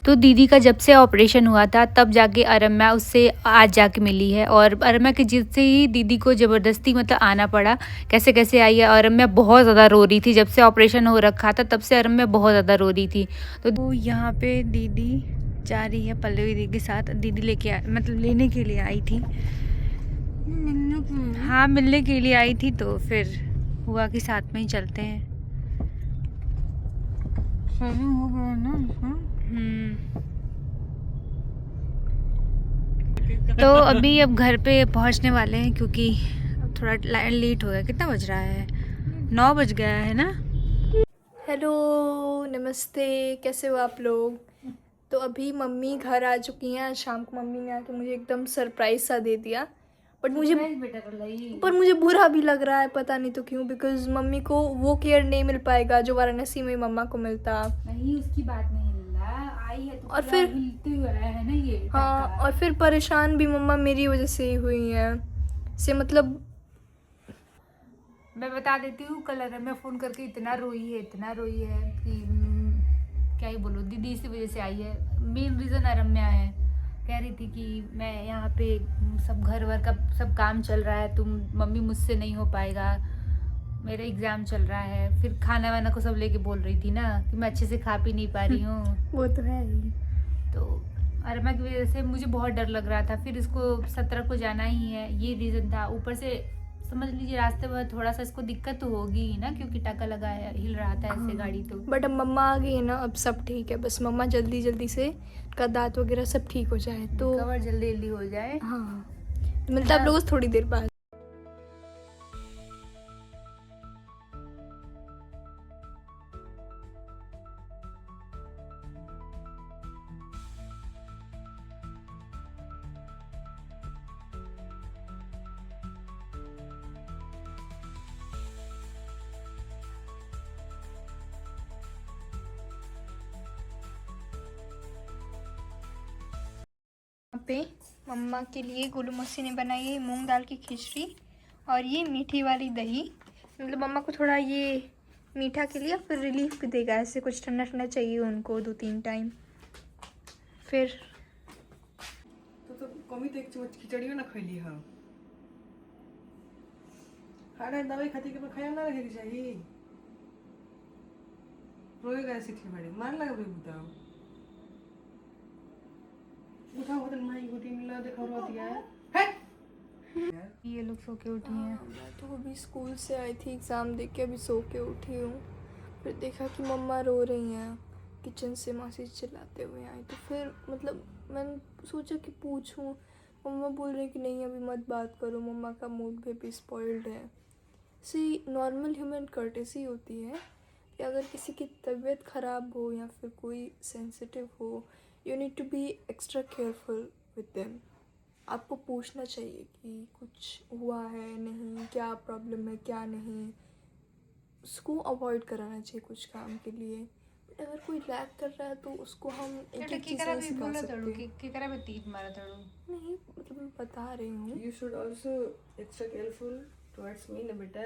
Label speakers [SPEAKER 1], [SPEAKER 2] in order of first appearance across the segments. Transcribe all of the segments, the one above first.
[SPEAKER 1] तो दीदी का जब से ऑपरेशन हुआ था तब जाके अरम्या उससे आज जाके मिली है, और अरम्या की जिद से ही दीदी को ज़बरदस्ती मतलब आना पड़ा। कैसे कैसे आई है। अरम्या बहुत ज़्यादा रो रही थी जब से ऑपरेशन हो रखा था, तब से अरम्या बहुत ज़्यादा रो रही थी। तो यहाँ पे दीदी जा रही है पल्लवी दीदी के साथ। दीदी मतलब लेने के लिए आई थी। हाँ, मिलने के लिए आई थी, तो फिर हुआ कि साथ में ही चलते हैं। सही हो गया ना। तो अभी अब घर पे पहुंचने वाले हैं, क्योंकि अब थोड़ा लेट हो गया। कितना बज रहा है? 9 बज गया है ना।
[SPEAKER 2] हेलो, नमस्ते, कैसे हो आप लोग? तो अभी मम्मी घर आ चुकी हैं। आज शाम को मम्मी ने आके मुझे एकदम सरप्राइज सा दे दिया। बट मुझे बुरा भी लग रहा है, पता नहीं तो क्यों। बिकॉज मम्मी को वो केयर नहीं मिल पाएगा जो वाराणसी में मम्मा को मिलता।
[SPEAKER 1] नहीं, उसकी बात नहीं आई है तो
[SPEAKER 2] और फिर
[SPEAKER 1] हिलते हुए आया है ना ये
[SPEAKER 2] हाँ, और फिर परेशान भी मम्मा मेरी वजह से ही हुई हैं। से मतलब
[SPEAKER 1] मैं बता देती हूँ, कल अरम्या फ़ोन करके इतना रोई है कि क्या ही बोलो। दीदी इसी वजह से आई है। मेन रीज़न अरम्या है। कह रही थी कि मैं यहाँ पे सब घर वर का सब काम चल रहा है, तुम मम्मी मुझसे नहीं हो पाएगा, मेरा एग्ज़ाम चल रहा है। फिर खाना वाना को सब लेके बोल रही थी ना कि मैं अच्छे से खा पी नहीं पा रही हूँ।
[SPEAKER 2] वो तो है ही।
[SPEAKER 1] तो अरमा की वजह से मुझे बहुत डर लग रहा था। फिर इसको 17 को जाना ही है, ये रीज़न था। ऊपर से समझ लीजिए रास्ते में थोड़ा सा इसको दिक्कत तो होगी ही ना, क्योंकि टाका लगा है, हिल रहा था ऐसे गाड़ी तो।
[SPEAKER 2] बट अब मम्मा आ गई है ना, अब सब ठीक है। बस मम्मा जल्दी जल्दी से का दांत वगैरह सब ठीक हो जाए तो
[SPEAKER 1] कवर जल्दी जल्दी हो जाए।
[SPEAKER 2] हाँ, मिलता है आप लोगों से थोड़ी देर बाद। यहाँ पे मम्मा के लिए गोलू मौसी ने बनाई है मूंग दाल की खिचड़ी और ये मीठी वाली दही। मतलब मम्मा को थोड़ा ये मीठा के लिए फिर रिलीफ भी देगा। ऐसे कुछ ठंडा ठंडा चाहिए उनको 2-3 टाइम। फिर
[SPEAKER 3] तो कमी तो एक चम्मच खिचड़ी ना खैली है। हाड़ा दवाई खाती के खाया ना लगे चाहिए। रोएगा ऐसे खिचड़ी मार लगा भी बताओ। उठाओ होटल माई गुटी मिला देखो रोती है।
[SPEAKER 1] ये लोग सो के उठी हैं।
[SPEAKER 2] मैं तो अभी स्कूल से आई थी, एग्ज़ाम दे के अभी सो के उठी हूँ। फिर देखा कि मम्मा रो रही हैं, किचन से मैसेज चिल्लाते हुए आई। तो फिर मतलब मैंने सोचा कि पूछूं। मम्मा बोल रही कि नहीं अभी मत बात करो, मम्मा का मूड भी स्पॉइल्ड है। सी नॉर्मल ह्यूमन कर्टेसी होती है कि अगर किसी की तबीयत ख़राब हो या फिर कोई सेंसिटिव हो, you need to be extra careful with them. आपको पूछना चाहिए कि कुछ हुआ है नहीं, क्या प्रॉब्लम है क्या नहीं। उसको अवॉइड कराना चाहिए कुछ काम के लिए। बट अगर कोई लैक कर रहा है तो उसको हम एक एक चीज़ नहीं सिखा सकते। नहीं, मतलब मैं बता रही हूँ।
[SPEAKER 3] You should also extra careful towards me ना बेटा।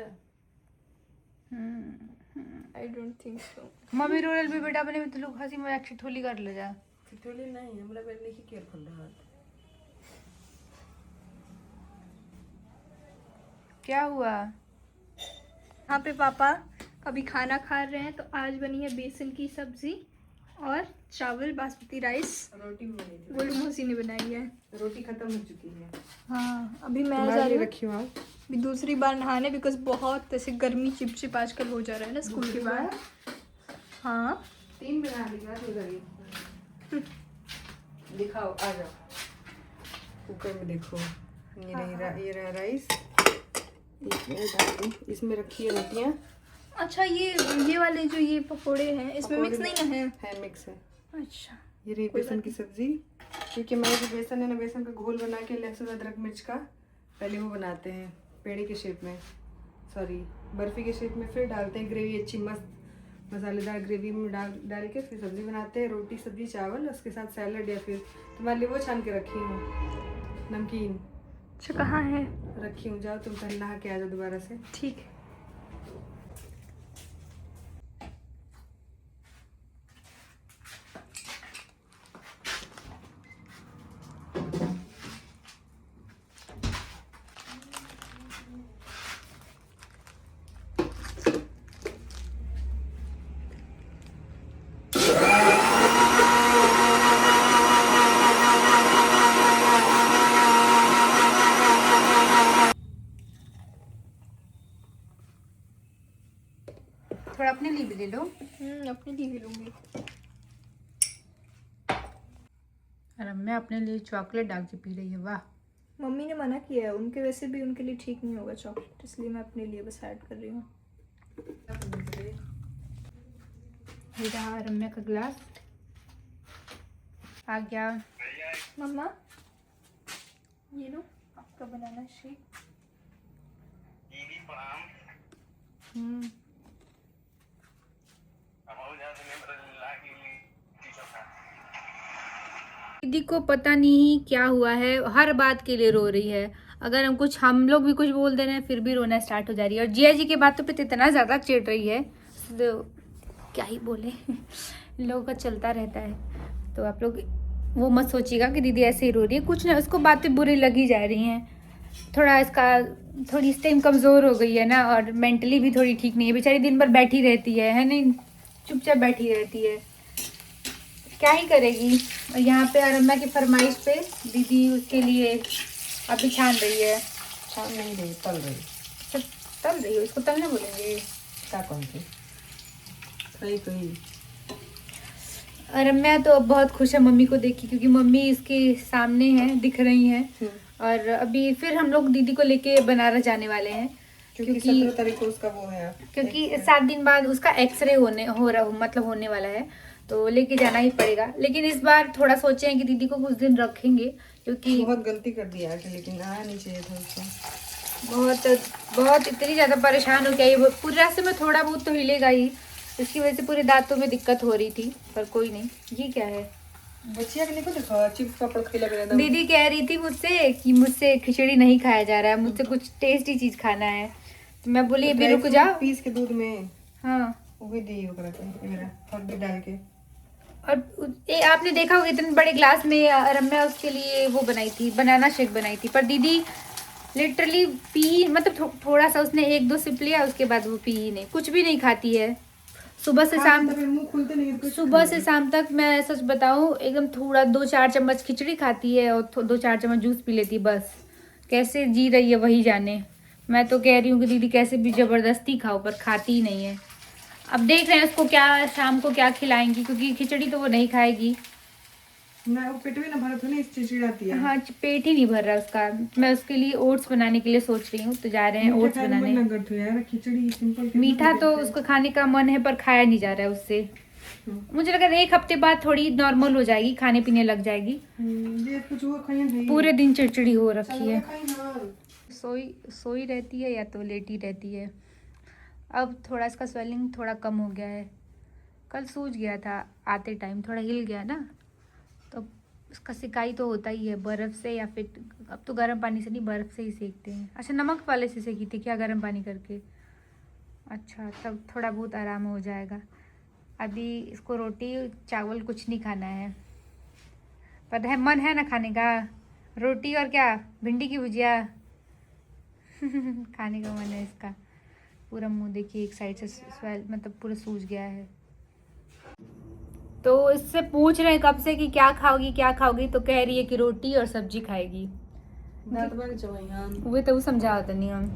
[SPEAKER 2] I don't think so.
[SPEAKER 1] Mummy role भी बेटा अपने में तो लोग हंसी मजाक से ठोली कर ले जा।
[SPEAKER 3] ठिठोली नहीं हमरा बेटा नहीं केयरफुल रहा।
[SPEAKER 1] क्या हुआ?
[SPEAKER 2] यहाँ पे पापा अभी खाना खा रहे हैं। तो आज बनी है बेसन की सब्जी और चावल बासमती राइस।
[SPEAKER 3] रोटी भी बनी थी।
[SPEAKER 2] गोलू मौसी ने बनाई है।
[SPEAKER 3] रोटी खत्म हो चुकी है।
[SPEAKER 2] हाँ, अभी मैं जा रही हूँ
[SPEAKER 3] रखी हूँ
[SPEAKER 2] अभी दूसरी बार नहाने, बिकॉज बहुत ऐसे गर्मी चिपचिप आजकल हो जा रहा है ना स्कूल के बाद। हाँ
[SPEAKER 3] 3 बना लिया तो दिखाओ आ जाओ कुकर में देखो। ये रहा राइस। इसमें रखी है रोटियाँ।
[SPEAKER 2] अच्छा, ये वाले जो ये पकोड़े हैं इसमें मिक्स नहीं है
[SPEAKER 3] मिक्स है।
[SPEAKER 2] अच्छा,
[SPEAKER 3] ये रही बेसन की सब्जी। क्योंकि मैं जो बेसन है ना, बेसन का घोल बना के लहसुन अदरक मिर्च का पहले वो बनाते हैं पेड़े के शेप में, सॉरी बर्फ़ी के शेप में। फिर डालते हैं ग्रेवी, अच्छी मस्त मसालेदार ग्रेवी में डाल के फिर सब्ज़ी बनाते हैं। रोटी सब्ज़ी चावल, उसके साथ सैलड या फिर तुम्हारे लिए वो छान के रखी हूँ नमकीन।
[SPEAKER 2] अच्छा कहाँ है?
[SPEAKER 3] रखी हूँ, जाओ तुम पहले नहा के आ जाओ दोबारा से।
[SPEAKER 2] ठीक है।
[SPEAKER 1] ले लो।
[SPEAKER 2] अपने लिए भी लूँगी।
[SPEAKER 1] रम्या अपने लिए चॉकलेट डाल के पी रही है, वाह।
[SPEAKER 2] मम्मी ने मना किया है, उनके वैसे भी उनके लिए ठीक नहीं होगा चॉकलेट, इसलिए मैं अपने लिए बस ऐड कर रही हूँ।
[SPEAKER 1] ये रहा रम्या का ग्लास आ गया।
[SPEAKER 2] मम्मा ये लो आपका बनाना शेक।
[SPEAKER 1] दीदी को पता नहीं क्या हुआ है, हर बात के लिए रो रही है। अगर हम लोग भी कुछ बोल दे रहे हैं फिर भी रोना स्टार्ट हो जा रही है। और जिया जी की बातों पे तो इतना ज़्यादा चिढ़ रही है, तो क्या ही बोले। इन लोगों का चलता रहता है। तो आप लोग वो मत सोचिएगा कि दीदी ऐसे ही रो रही है, कुछ ना, उसको बातें बुरी लगी जा रही हैं। थोड़ी इस टाइम कमज़ोर हो गई है ना, और मेंटली भी थोड़ी ठीक नहीं है। बेचारी दिन भर बैठी रहती है नहीं, चुपचाप बैठी रहती है, क्या ही करेगी। और यहाँ पे रम्या की फरमाइश पे दीदी उसके लिए अभी छान रही है।
[SPEAKER 3] छान नहीं रही, तल रही।
[SPEAKER 1] तल रही है, उसको तलने बोलेंगे
[SPEAKER 3] क्या कौन सी कहीं।
[SPEAKER 1] रम्या तो अब बहुत खुश है मम्मी को देखी, क्योंकि मम्मी इसके सामने है, दिख रही हैं। और अभी फिर हम लोग दीदी को लेके बनारस जाने वाले हैं,
[SPEAKER 3] क्योंकि 17 तारीख को उसका वो है,
[SPEAKER 1] क्योंकि 7 दिन बाद उसका एक्सरे होने वाला है, तो लेके जाना ही पड़ेगा। लेकिन इस बार थोड़ा सोचे हैं कि दीदी को कुछ दिन रखेंगे, क्योंकि
[SPEAKER 3] बहुत गलती कर दिया है, लेकिन आया नहीं चाहिए था उसको।
[SPEAKER 1] बहुत इतनी ज़्यादा परेशान हो गया। ये पूरे रास्ते में थोड़ा बहुत तो हिलेगा ही, इसकी वजह से पूरे दांतों में दिक्कत हो रही थी, पर कोई नहीं। ये क्या है?
[SPEAKER 3] बच्चिया के देखो देखो चिप्स पापड़ के लग रहा था।
[SPEAKER 1] दीदी कह रही थी मुझसे कि मुझसे खिचड़ी नहीं खाया जा रहा है, मुझसे कुछ टेस्टी चीज खाना है। तो मैं बोली अभी रुक जा।
[SPEAKER 3] पीस के दूध में
[SPEAKER 1] हाँ
[SPEAKER 3] वो दी मेरा थोड़ी डाल के।
[SPEAKER 1] और आपने देखा होगा इतने बड़े ग्लास में रम्या उसके लिए वो बनाई थी, बनाना शेक बनाई थी, पर दीदी लिटरली पी, मतलब थोड़ा सा उसने 1-2 सिप लिया, उसके बाद वो पी ही नहीं, कुछ भी नहीं खाती है। सुबह से शाम तक मैं सच बताऊं एकदम थोड़ा 2-4 चम्मच खिचड़ी खाती है और 2-4 चम्मच जूस पी लेती है बस। कैसे जी रही है वही जाने। मैं तो कह रही हूँ कि दीदी कैसे भी जबरदस्ती खाओ, पर खाती ही नहीं है। अब देख रहे हैं उसको क्या शाम को क्या खिलाएंगी, क्योंकि खिचड़ी तो वो नहीं खाएगी
[SPEAKER 3] ना, वो पेट भी ना भरा तो नहीं, चिड़चिड़ाती है।
[SPEAKER 1] हाँ पेट ही नहीं भर रहा उसका। मैं उसके लिए ओट्स बनाने के लिए सोच रही हूँ, तो जा रहे हैं ओट्स बनाने।
[SPEAKER 3] खिचड़ी सिंपल
[SPEAKER 1] मीठा तो उसको खाने का मन है, पर खाया नहीं जा रहा है उससे। मुझे लगा 1 हफ्ते बाद थोड़ी नॉर्मल हो जाएगी, खाने पीने लग जाएगी। पूरे दिन चिड़चिड़ी हो रखी है, सोई रहती है या तो लेटी रहती है। अब थोड़ा इसका स्वेलिंग थोड़ा कम हो गया है, कल सूज गया था आते टाइम, थोड़ा हिल गया ना, तो उसका सिकाई तो होता ही है बर्फ़ से, या फिर अब तो गर्म पानी से नहीं, बर्फ़ से ही सेकते हैं। अच्छा नमक वाले से सेकी थी क्या, गर्म पानी करके? अच्छा तब थोड़ा बहुत आराम हो जाएगा। अभी इसको रोटी चावल कुछ नहीं खाना है, पर है मन है ना खाने का, रोटी और क्या भिंडी की भुजिया खाने का मन है इसका। पूरा मुंह देखिए एक साइड से स्वेल, मतलब पूरा सूज गया है। तो इससे पूछ रहे हैं कब से कि क्या खाओगी, तो कह रही है कि रोटी और सब्जी खाएगी। वो तो समझा होता नहीं हम।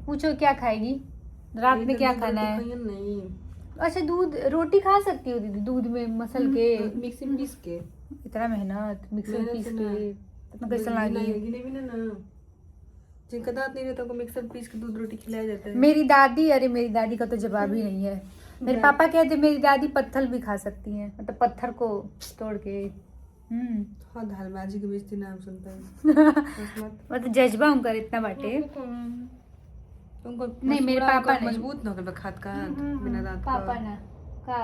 [SPEAKER 1] पूछो क्या खाएगी, रात में क्या खाना है?
[SPEAKER 3] नहीं।
[SPEAKER 1] अच्छा दूध रोटी खा सकती हो दीदी, दूध में मसल के
[SPEAKER 3] मिक्सी में पीस के।
[SPEAKER 1] इतना मेहनत मिक्सी में पीस के इतना कैसे लागी?
[SPEAKER 3] जिनका दांत नहीं रहता उनको मिक्सर पीस के दूध रोटी खिलाया जाता है।
[SPEAKER 1] मेरी दादी का तो जवाब ही नहीं है। मेरे पापा कहते मेरी दादी पत्थर भी खा सकती हैं, मतलब पत्थर को तोड़ के।
[SPEAKER 3] हाँ धालबाजी के बेचती नाम सुनता है।
[SPEAKER 1] मतलब जज्बा उनका इतना बाटे।
[SPEAKER 3] उनको
[SPEAKER 1] नहीं मेरे पापा
[SPEAKER 3] मजबूत ना कर खात का बिना दांत का।
[SPEAKER 1] पापा ना का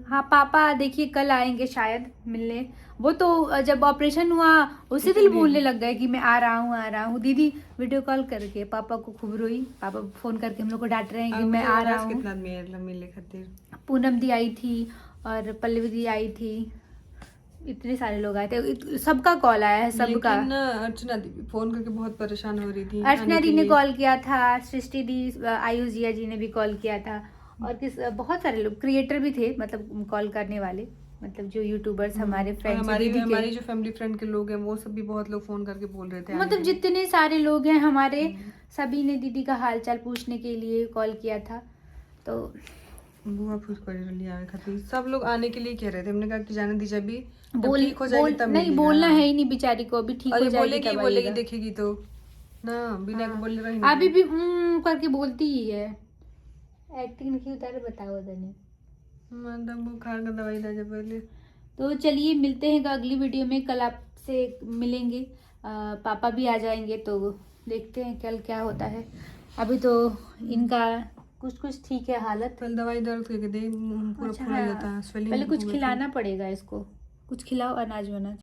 [SPEAKER 1] हाँ पापा देखिए कल आएंगे शायद मिलने। वो तो जब ऑपरेशन हुआ उसी दिन बोलने लग गए कि मैं आ रहा हूँ। दीदी वीडियो कॉल करके पापा को खूब रोई, पापा फोन करके हम लोग को डांट रहे हैं कि मैं आ रहा हूँ।
[SPEAKER 3] कितना मिलने खातिर
[SPEAKER 1] पूनम दी आई थी और पल्लवी दी आई थी, इतने सारे लोग आए थे, सबका कॉल आया है सबका।
[SPEAKER 3] अर्चना दी फोन करके बहुत परेशान हो रही थी।
[SPEAKER 1] अर्चना दी ने कॉल किया था, सृष्टि दी, आयुष जिया जी ने भी कॉल किया था, और बहुत सारे लोग क्रिएटर भी थे, मतलब कॉल करने वाले, मतलब जो यूट्यूबर्स हमारे फ्रेंड्स,
[SPEAKER 3] हमारी जो फैमिली फ्रेंड के लोग हैं वो सब भी बहुत लोग फोन करके बोल रहे थे।
[SPEAKER 1] मतलब जितने सारे लोग हैं हमारे, सभी ने दीदी का हालचाल पूछने के लिए कॉल किया था। तो
[SPEAKER 3] बुआ फिर कर लिया खाती सब लोग आने के लिए कह रहे थे, हमने कहा कि जाने दीजिए अभी, जब
[SPEAKER 1] बोल
[SPEAKER 3] ठीक हो जाएगी तब
[SPEAKER 1] नहीं
[SPEAKER 3] मिलेगा।
[SPEAKER 1] बोलना है ही नहीं बेचारी को, अभी ठीक
[SPEAKER 3] और
[SPEAKER 1] हो
[SPEAKER 3] ये
[SPEAKER 1] जाएगी
[SPEAKER 3] बोलेगी
[SPEAKER 1] तब
[SPEAKER 3] बोलेगी
[SPEAKER 1] आइएगा।
[SPEAKER 3] देखेगी तो ना, बिना के बोले रही
[SPEAKER 1] अभी भी करके बोलती ही है, एक्टिंग नहीं उतारे बताओ धनी।
[SPEAKER 3] मतलब बुखार का दवाई ला जा पहले।
[SPEAKER 1] तो चलिए मिलते हैं अगली वीडियो में, कल आपसे मिलेंगे, पापा भी आ जाएंगे तो देखते हैं कल क्या होता है। अभी तो इनका कुछ ठीक है हालत।
[SPEAKER 3] पहले दवाई दर्द करके दे, मुंह पूरा
[SPEAKER 1] अच्छा
[SPEAKER 3] फूला
[SPEAKER 1] हाँ,
[SPEAKER 3] जाता है, swelling
[SPEAKER 1] पहले कुछ
[SPEAKER 3] हो गई थी।
[SPEAKER 1] खिलाना पड़ेगा इसको, कुछ खिलाओ अनाज वनाज।